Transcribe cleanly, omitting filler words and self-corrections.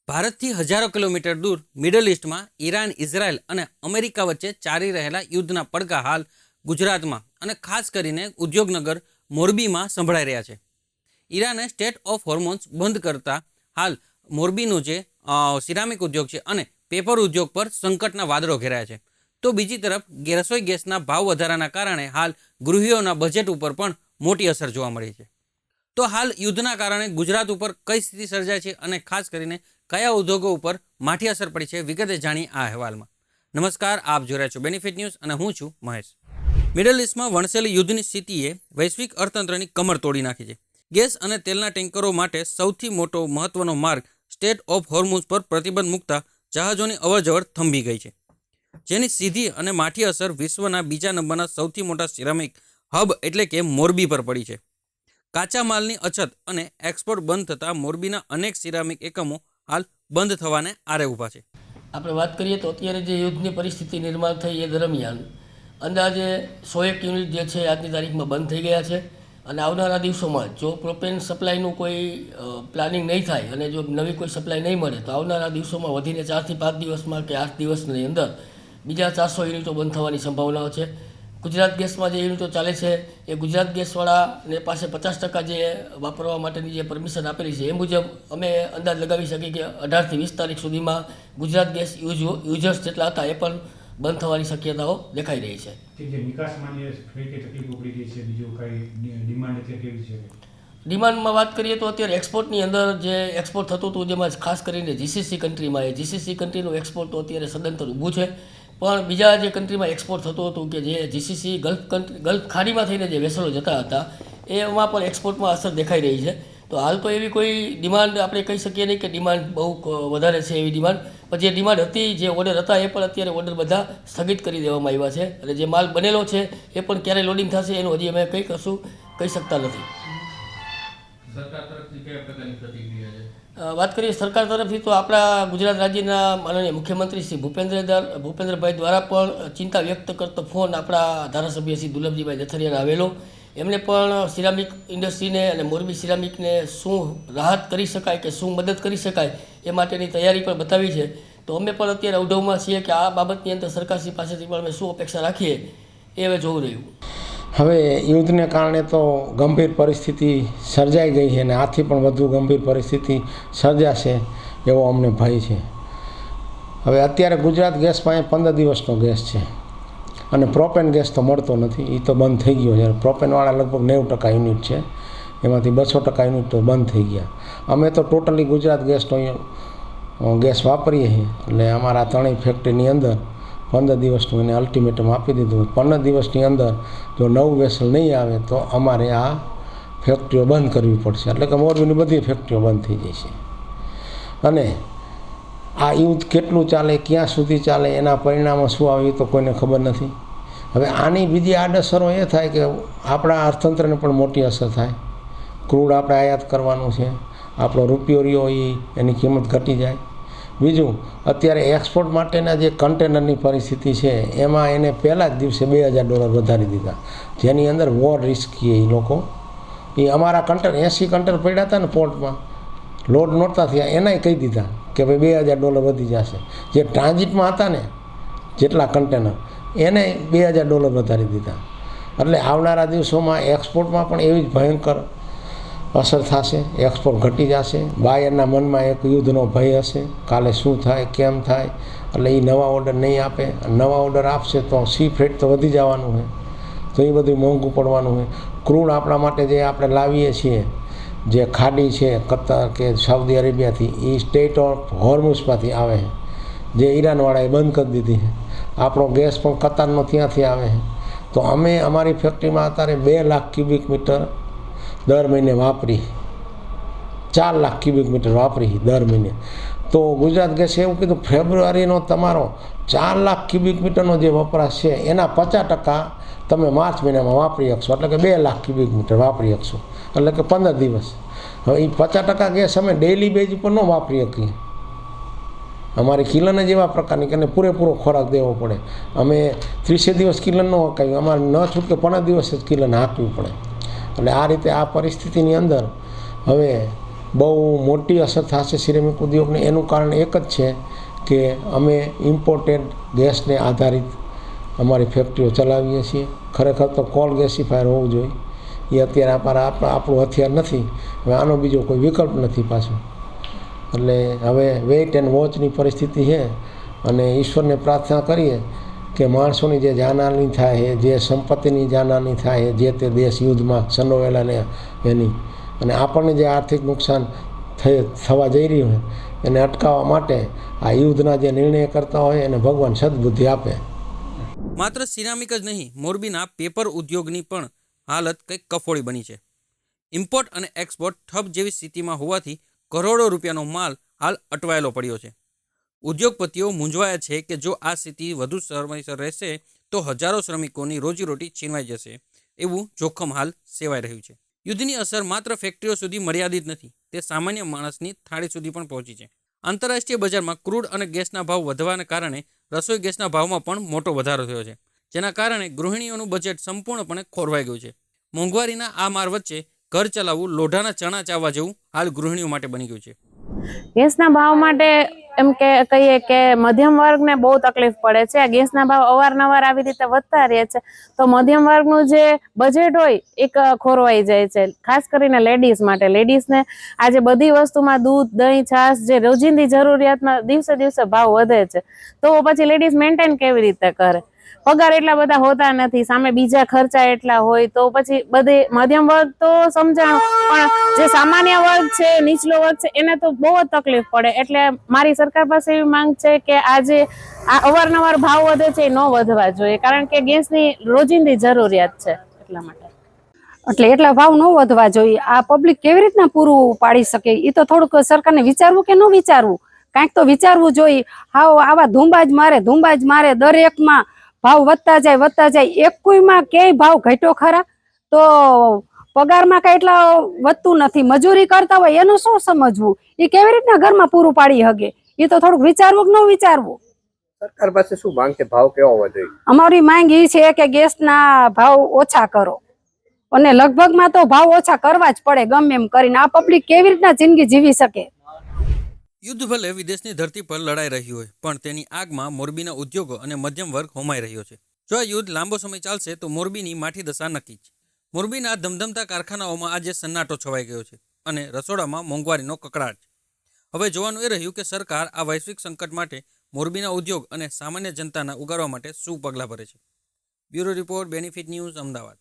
ભારતથી હજારો કિલોમીટર દૂર મિડલ ઇસ્ટમાં ઈરાન, ઇઝરાયલ અને અમેરિકા વચ્ચે ચાલી રહેલા યુદ્ધના પડઘા હાલ ગુજરાતમાં અને ખાસ કરીને ઉદ્યોગનગર મોરબીમાં સંભળાઈ રહ્યા છે. ઈરાને સ્ટેટ ઓફ હોર્મોન્સ બંધ કરતા હાલ મોરબીનું જે સિરામિક ઉદ્યોગ છે અને પેપર ઉદ્યોગ પર સંકટના વાદળો ઘેરાયા છે. તો બીજી તરફ રસોઈ ગેસના ભાવ વધારાના કારણે હાલ ગૃહિયોના બજેટ ઉપર પણ મોટી અસર જોવા મળી છે. તો હાલ યુદ્ધના કારણે ગુજરાત ઉપર કઈ સ્થિતિ સર્જાય છે અને ખાસ કરીને કયા ઉદ્યોગો ઉપર માઠી અસર પડી છે, વિગતે જાણી આ અહેવાલમાં. નમસ્કાર, આપ જોઈ રહ્યા છો બેનિફિટ ન્યૂઝ અને હું છું મહેશ. મિડલ ઇસ્ટમાં વણસેલી યુદ્ધની સ્થિતિએ વૈશ્વિક અર્થતંત્રની કમર તોડી નાખી છે. ગેસ અને તેલના ટેન્કરો માટે સૌથી મોટો મહત્વનો માર્ગ સ્ટેટ ઓફ હોર્મુઝ પર પ્રતિબંધ મૂકતા જહાજોની અવરજવર થંભી ગઈ છે, જેની સીધી અને માઠી અસર વિશ્વના બીજા નંબરના સૌથી મોટા સિરામિક હબ એટલે કે મોરબી પર પડી છે. કાચા માલની અછત અને એક્સપોર્ટ બંધ થતાં મોરબીના અનેક સિરામિક એકમો હાલ બંધ થવાને આરે ઊભા છે. આપણે વાત કરીએ તો અત્યારે જે યુદ્ધની પરિસ્થિતિ નિર્માણ થઈ એ દરમિયાન અંદાજે 101 યુનિટ જે છે આજની તારીખમાં બંધ થઈ ગયા છે અને આવનારા દિવસોમાં જો પ્રોપેન સપ્લાયનું કોઈ પ્લાનિંગ નહીં થાય અને જો નવી કોઈ સપ્લાય નહીં મળે તો આવનારા દિવસોમાં વધીને 4 થી 5 દિવસમાં કે 8 દિવસની અંદર બીજા 400 યુનિટો બંધ થવાની સંભાવનાઓ છે. ગુજરાત ગેસમાં જે યુનિટો ચાલે છે એ ગુજરાત ગેસવાળાને પાસે 50% જે વાપરવા માટેની જે પરમિશન આપેલી છે એ મુજબ અમે અંદાજ લગાવી શકીએ કે 18 થી 20 તારીખ સુધીમાં ગુજરાત ગેસ યુઝર્સ જેટલા હતા એ પણ બંધ થવાની શક્યતાઓ દેખાઈ રહી છે. ડિમાન્ડમાં વાત કરીએ તો અત્યારે એક્સપોર્ટની અંદર જે એક્સપોર્ટ થતું હતું જેમાં ખાસ કરીને જીસીસી કન્ટ્રીમાં એ જીસીસી કન્ટ્રીનું એક્સપોર્ટ તો અત્યારે સદંતર ઊભું છે, પણ બીજા જે કન્ટ્રીમાં એક્સપોર્ટ થતું હતું કે જે જીસીસી ગલ્ફ ખાડીમાં થઈને જે વેસલો જતા હતા એમાં પણ એક્સપોર્ટમાં અસર દેખાઈ રહી છે. તો હાલ તો એવી કોઈ ડિમાન્ડ આપણે કહી શકીએ નહીં કે ડિમાન્ડ બહુ વધારે છે એવી ડિમાન્ડ, પણ જે ડિમાન્ડ હતી, જે ઓર્ડર હતા એ પણ અત્યારે ઓર્ડર બધા સ્થગિત કરી દેવામાં આવ્યા છે અને જે માલ બનેલો છે એ પણ ક્યારે લોડિંગ થશે એનું હજી અમે કંઈ કશું કહી શકતા નથી. સરકાર તરફથી કયા પ્રકારની પ્રતિક્રિયા છે? વાત કરીએ સરકાર તરફથી તો આપણા ગુજરાત રાજ્યના માનનીય મુખ્યમંત્રી શ્રી ભૂપેન્દ્રભાઈ દ્વારા પણ ચિંતા વ્યક્ત કરતો ફોન આપણા ધારાસભ્ય શ્રી દુર્લભજીભાઈ જથરિયાને આવેલો. એમણે પણ સિરામિક ઇન્ડસ્ટ્રીને અને મોરબી સિરામિકને શું રાહત કરી શકાય કે શું મદદ કરી શકાય એ માટેની તૈયારી પણ બતાવી છે. તો અમે પણ અત્યારે અવઢવમાં છીએ કે આ બાબતની અંદર સરકારશ્રી પાસેથી પણ અમે શું અપેક્ષા રાખીએ એ હવે જોવું રહ્યું. હવે યુદ્ધને કારણે તો ગંભીર પરિસ્થિતિ સર્જાઈ ગઈ છે અને આથી પણ વધુ ગંભીર પરિસ્થિતિ સર્જાશે એવો અમને ભય છે. હવે અત્યારે ગુજરાત ગેસ પાસે 15 દિવસનો ગેસ છે અને પ્રોપેન ગેસ તો મળતો નથી, એ તો બંધ થઈ ગયો છે. પ્રોપેનવાળા લગભગ 90% યુનિટ છે, એમાંથી 200% યુનિટ તો બંધ થઈ ગયા. અમે તો ટોટલી ગુજરાત ગેસનો ગેસ વાપરીએ છીએ એટલે અમારા ત્રણેય ફેક્ટરીની અંદર 15 દિવસનું એને અલ્ટિમેટમ આપી દીધું. 15 દિવસની અંદર જો નવું વેસલ નહીં આવે તો અમારે આ ફેક્ટરીઓ બંધ કરવી પડશે, એટલે કે મોરબીની બધી ફેક્ટરીઓ બંધ થઈ જશે. અને આ યુદ્ધ કેટલું ચાલે, ક્યાં સુધી ચાલે, એના પરિણામો શું આવે એ તો કોઈને ખબર નથી. હવે આની બીજી આડઅસરો એ થાય કે આપણા અર્થતંત્રને પણ મોટી અસર થાય. ક્રૂડ આપણે આયાત કરવાનું છે, આપણો રૂપિયો રહ્યો એની કિંમત ઘટી જાય. બીજું, અત્યારે એક્સપોર્ટ માટેના જે કન્ટેનરની પરિસ્થિતિ છે એમાં એને પહેલાં જ દિવસે $2000 વધારી દીધા, જેની અંદર વોર રિસ્કી એ લોકો એ અમારા કન્ટેનર 80 કન્ટેનર પડ્યા હતા ને પોર્ટમાં લોડ નહોતા થયા એનાય કહી દીધા કે ભાઈ $2000 વધી જશે. જે ટ્રાન્ઝિટમાં હતા ને જેટલા કન્ટેનર એને $2000 વધારી દીધા. એટલે આવનારા દિવસોમાં એક્સપોર્ટમાં પણ એવી જ ભયંકર અસર થશે, એક્સપોર્ટ ઘટી જશે. બાયરના મનમાં એક યુદ્ધનો ભય હશે, કાલે શું થાય કેમ થાય, એટલે એ નવા ઓર્ડર નહીં આપે. નવા ઓર્ડર આપશે તો સી ફ્રેટ તો વધી જવાનું હોય, તો એ બધું મોંઘું પડવાનું હોય. ક્રૂડ આપણા માટે જે આપણે લાવીએ છીએ જે ખાડી છે કતાર કે સાઉદી અરેબિયાથી, એ સ્ટેટ ઓફ હોર્મુઝમાંથી આવે છે, જે ઈરાનવાળાએ બંધ કરી દીધી છે. આપણો ગેસ પણ કતારનો ત્યાંથી આવે છે. તો અમે અમારી ફેક્ટરીમાં અત્યારે 2 લાખ ક્યુબિક મીટર દર મહિને વાપરી, 4 લાખ ક્યુબિક મીટર વાપરી દર મહિને. તો ગુજરાત ગેસે એવું કીધું ફેબ્રુઆરીનો તમારો 4 લાખ ક્યુબિક મીટરનો જે વપરાશ છે એના 50% તમે માર્ચ મહિનામાં વાપરી શકશો, એટલે કે 2 લાખ ક્યુબિક મીટર વાપરી શકશો, એટલે કે 15 દિવસ. હવે એ 50% ગેસ અમે ડેઇલી બેઝ ઉપર ન વાપરી શકીએ. અમારી કિલન જ એવા પ્રકારની કે પૂરેપૂરો ખોરાક દેવો પડે. અમે 30 દિવસ કિલન ન હકાવી, અમારે ન છૂટકે 15 દિવસ જ કિલન હાંકવી પડે. એટલે આ રીતે આ પરિસ્થિતિની અંદર હવે બહુ મોટી અસર થશે સિરેમિક ઉદ્યોગને. એનું કારણ એક જ છે કે અમે ઇમ્પોર્ટેડ ગેસને આધારિત અમારી ફેક્ટરીઓ ચલાવીએ છીએ. ખરેખર તો કોલ ગેસિફાયર હોવું જોઈએ. એ અત્યારે આપણું હથિયાર નથી. હવે આનો બીજો કોઈ વિકલ્પ નથી પાછો. એટલે હવે વેઇટ એન્ડ વોચની પરિસ્થિતિ છે અને ઈશ્વરને પ્રાર્થના કરીએ કે માણસોની જે જાનહાની થાય છે, જે સંપત્તિની જાનહાની થાય છે, જે તે દેશ યુદ્ધમાં સંડોવેલા ને એની, અને આપણને જે આર્થિક નુકસાન થવા જઈ રહ્યું હોય એને અટકાવવા માટે આ યુદ્ધના જે નિર્ણય કરતા હોય એને ભગવાન સદબુદ્ધિ આપે. માત્ર સિરામિક જ નહીં, મોરબીના પેપર ઉદ્યોગની પણ હાલત કંઈક કફોડી બની છે. ઇમ્પોર્ટ અને એક્સપોર્ટ ઠપ જેવી સ્થિતિમાં હોવાથી કરોડો રૂપિયાનો માલ હાલ અટવાયેલો પડ્યો છે. ઉદ્યોગપતિઓ મૂંઝવાયા છે કે જો આ સ્થિતિ વધુ સમયસર રહેશે તો હજારો શ્રમિકોની રોજીરોટી છીનવાઈ જશે, એવું જોખમ હાલ સેવાઈ રહ્યું છે. યુદ્ધની અસર માત્ર ફેક્ટરીઓ સુધી મર્યાદિત નથી, તે સામાન્ય માણસની થાળી સુધી પણ પહોંચી છે. આંતરરાષ્ટ્રીય બજારમાં ક્રૂડ અને ગેસના ભાવ વધવાના કારણે રસોઈ ગેસના ભાવમાં પણ મોટો વધારો થયો છે, જેના કારણે ગૃહિણીઓનું બજેટ સંપૂર્ણપણે ખોરવાઈ ગયું છે. મોંઘવારીના આ માર વચ્ચે ઘર ચલાવવું લોઢાના ચણા ચાવવા જેવું હાલ ગૃહિણીઓ માટે બની ગયું છે. ગેસના ભાવ માટે એમ કે કહીએ કે મધ્યમ વર્ગને બહુ તકલીફ પડે છે. ગેસના ભાવ અવારનવાર આવી રીતે વધતા રહે છે તો મધ્યમ વર્ગનું જે બજેટ હોય એ ખોરવાઈ જાય છે. ખાસ કરીને લેડીઝ માટે. લેડીઝને આજે બધી વસ્તુમાં દૂધ, દહીં, છાશ જે રોજિંદી જરૂરિયાતમાં દિવસે દિવસે ભાવ વધે છે તો પછી લેડીઝ મેન્ટેન કેવી રીતે કરે? પગાર એટલા બધા હોતા નથી, સામે બીજા ખર્ચા એટલા હોય તો પછી બધી મધ્યમ વર્ગ તો સમજાણું, પણ જે સામાન્ય વર્ગ છે, નીચલો વર્ગ છે, એને તો બહુ જ તકલીફ પડે. એટલે મારી સરકાર પાસે એવી માંગ છે કે આજે આ અવારનવાર ભાવ વધે છે એ ન વધવા જોઈએ, કારણ કે ગેસની રોજિંદી જરૂરિયાત છે એટલા માટે. એટલે એટલા ભાવ ન વધવા જોઈએ. આ પબ્લિક કેવી રીતના પૂરું પાડી શકે એ તો થોડુંક સરકારને વિચારવું કે ન વિચારવું, કાંઈક તો વિચારવું જોઈએ. હાવ આવા ધુંબા જ મારે દરેકમાં ભાવ વધતા જાય. એક કોઈમાં ક્યાંય ભાવ ઘટ્યો ખરા? તો પગારમાં કઈ એટલા વધતું નથી. મજૂરી કરતા હોય એનું શું સમજવું? એ કેવી રીતના ઘરમાં પૂરું પાડી શકે? એ તો થોડુંક વિચારવું કે ન વિચારવું. સરકાર પાસે શું માંગ છે? ભાવ કેવો હોવો જોઈએ? અમારી માંગ એ છે કે ગેસના ભાવ ઓછા કરો, અને લગભગમાં તો ભાવ ઓછા કરવા જ પડે ગમે એમ કરીને. આ પબ્લિક કેવી રીતના જિંદગી જીવી શકે? યુદ્ધ ભલે વિદેશની ધરતી પર લડાઈ રહ્યું હોય, પણ તેની આગમાં મોરબીના ઉદ્યોગો અને મધ્યમ વર્ગ હોમાઈ રહ્યો છે. જો આ યુદ્ધ લાંબો સમય ચાલશે તો મોરબીની માઠી દશા નક્કી છે. મોરબીના ધમધમતા કારખાનાઓમાં આજે સન્નાટો છવાઈ ગયો છે અને રસોડામાં મોંઘવારીનો કકળાટ છે. હવે જોવાનું એ રહ્યું કે સરકાર આ વૈશ્વિક સંકટ માટે મોરબીના ઉદ્યોગ અને સામાન્ય જનતાના ઉગારવા માટે શું પગલાં ભરે છે. Bureau report, benefit news, Ahmedabad.